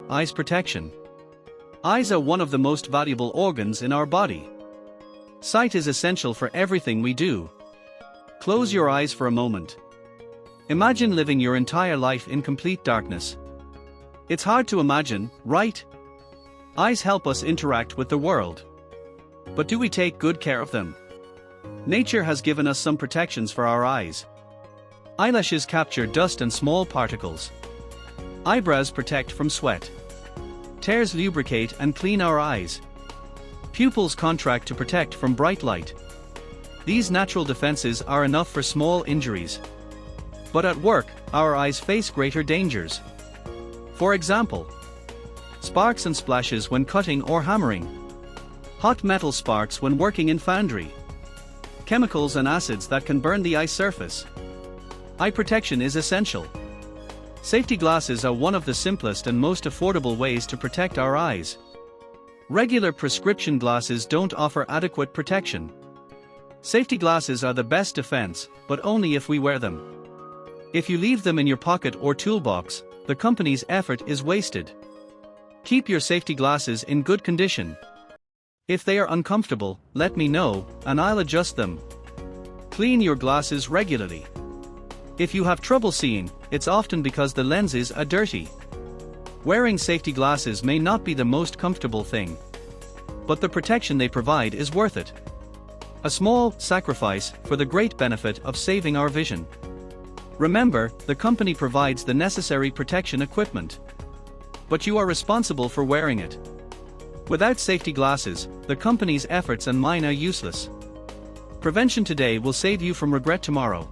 eyes protection. Eyes are one of the most valuable organs in our body. Sight is essential for everything we do. Close your eyes for a moment. Imagine living your entire life in complete darkness. It's hard to imagine, right? Eyes help us interact with the world. But do we take good care of them? Nature has given us some protections for our eyes. Eyelashes capture dust and small particles. Eyebrows protect from sweat. Tears lubricate and clean our eyes. Pupils contract to protect from bright light. These natural defenses are enough for small injuries. But at work, our eyes face greater dangers. For example, sparks and splashes when cutting or hammering. Hot metal sparks when working in foundry. Chemicals and acids that can burn the eye surface. Eye protection is essential. Safety glasses are one of the simplest and most affordable ways to protect our eyes. Regular prescription glasses don't offer adequate protection. Safety glasses are the best defense, but only if we wear them. If you leave them in your pocket or toolbox, the company's effort is wasted. Keep your safety glasses in good condition. If they are uncomfortable, let me know, and I'll adjust them. Clean your glasses regularly. If you have trouble seeing, it's often because the lenses are dirty. Wearing safety glasses may not be the most comfortable thing, but the protection they provide is worth it. A small sacrifice for the great benefit of saving our vision. Remember, the company provides the necessary protection equipment, but you are responsible for wearing it. Without safety glasses, the company's efforts and mine are useless. Prevention today will save you from regret tomorrow.